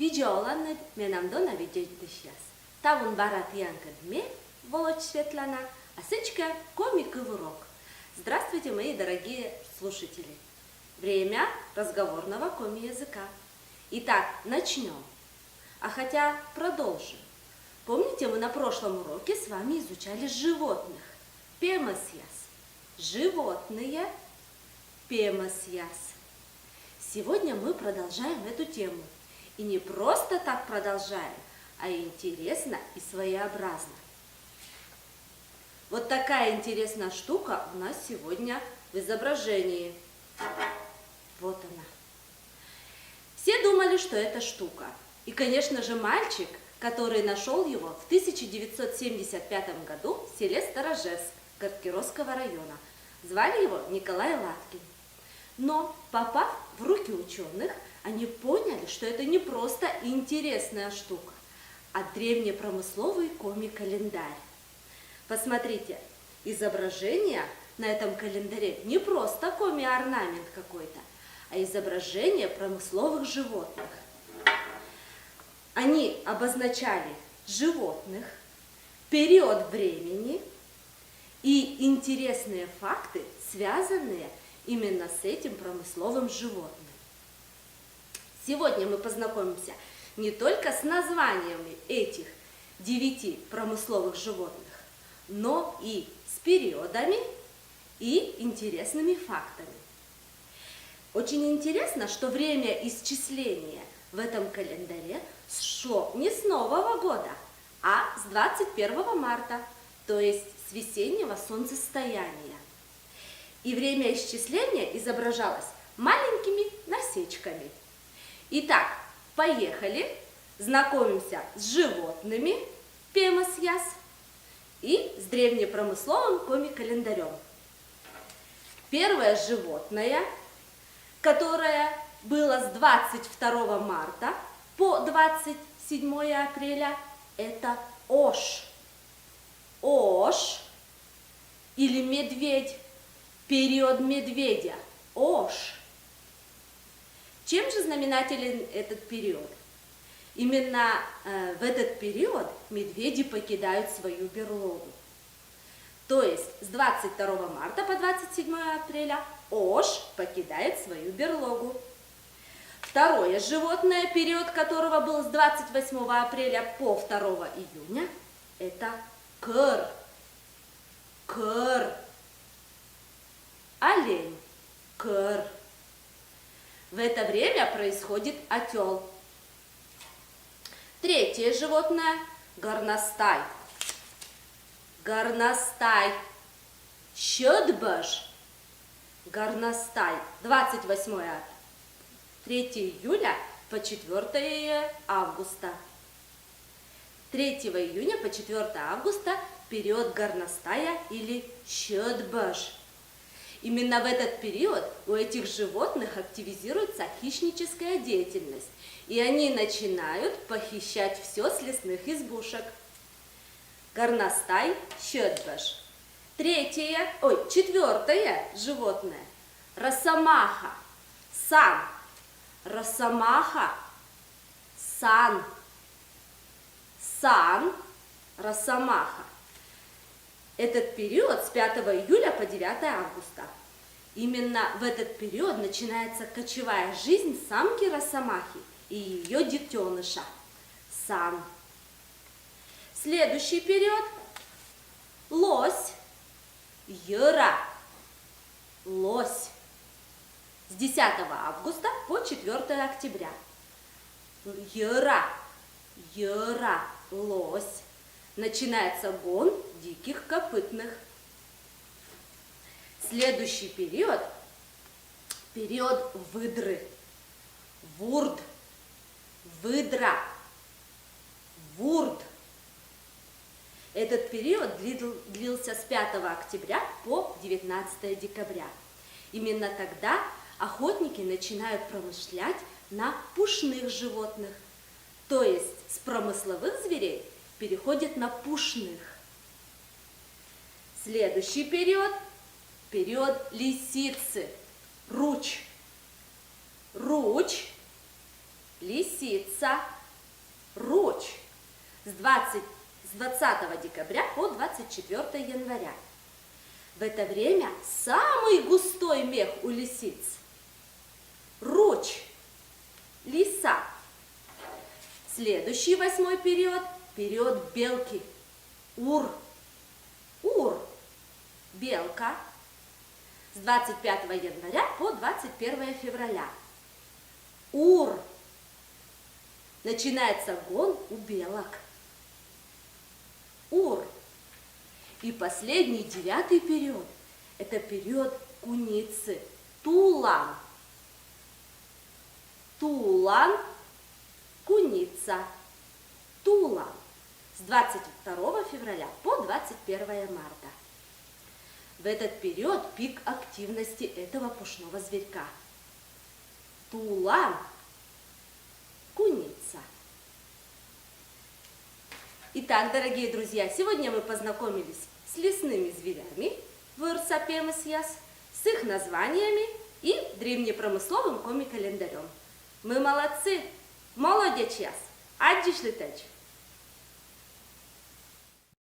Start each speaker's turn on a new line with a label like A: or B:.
A: Video olanlar menamdona videodışyas. Тавun барат Янка Дме, Володь Светлана, а сычка комик и урок. Здравствуйте, мои дорогие слушатели. Время разговорного коми-языка. Итак, начнем. А хотя продолжим. Помните, мы на прошлом уроке с вами изучали животных. Пемасьяс. Животные. Пемасьяс. Сегодня мы продолжаем эту тему. И не просто так продолжаем, а интересно и своеобразно. Вот такая интересная штука у нас сегодня в изображении. Вот она. Все думали, что это штука. И, конечно же, мальчик, который нашел его в 1975 году в селе Старожевск Кировского района. Звали его Николай Латкин. Но, попав в руки ученых, они поняли, что это не просто интересная штука, а древнепромысловый коми-календарь. Посмотрите, изображение на этом календаре не просто коми-орнамент какой-то, а изображение промысловых животных. Они обозначали животных, период времени и интересные факты, связанные именно с этим промысловым животным. Сегодня мы познакомимся не только с названиями этих 9 промысловых животных, но и с периодами и интересными фактами. Очень интересно, что время исчисления в этом календаре шло не с Нового года, а с 21 марта, то есть с весеннего солнцестояния. И время исчисления изображалось маленькими насечками. Итак, поехали, знакомимся с животными пемасьяс и с древнепромысловым коми-календарем. Первое животное, которое было с 22 марта по 27 апреля, это ож. Ож или медведь, период медведя, ож. Чем же знаменателен этот период? Именно в этот период медведи покидают свою берлогу. То есть с 22 марта по 27 апреля ож покидает свою берлогу. Второе животное, период которого был с 28 апреля по 2 июня, это кыр. Кыр. Олень. Кыр. В это время происходит отел. Третье животное – горностай. Горностай. Щёдбаш. Горностай. 3 июля по 4 августа. 3 июня по 4 августа период горностая или щёдбаш. Именно в этот период у этих животных активизируется хищническая деятельность, и они начинают похищать все с лесных избушек. Горностай, щёдбаш. Четвертое животное – росомаха, сан. Росомаха, сан. Сан, росомаха. Этот период с 5 июля по 9 августа. Именно в этот период начинается кочевая жизнь самки росомахи и ее детеныша – сан. Следующий период – лось, йыра, лось. С 10 августа по 4 октября. Йыра, йыра, лось. Начинается гон диких копытных. Следующий период – период выдры. Вурд, выдра, вурд. Этот период длился с 5 октября по 19 декабря. Именно тогда охотники начинают промышлять на пушных животных, то есть с промысловых зверей переходит на пушных. Следующий период – период лисицы, руч. Руч, лисица, руч с 20 декабря по 24 января. В это время самый густой мех у лисиц. Руч, лиса. Следующий 8-й период – период белки. Ур, белка. С 25 января по 21 февраля. Ур. Начинается гон у белок. Ур. И последний 9-й период – это период куницы. Тулан. Тулан, куница. Тулан. С 22 февраля по 21 марта. В этот период пик активности этого пушного зверька. Тулан, куница. Итак, дорогие друзья, сегодня мы познакомились с лесными зверями, с их названиями и древнепромысловым коми-календарем. Мы молодцы! Молодец! Аддишлитеч!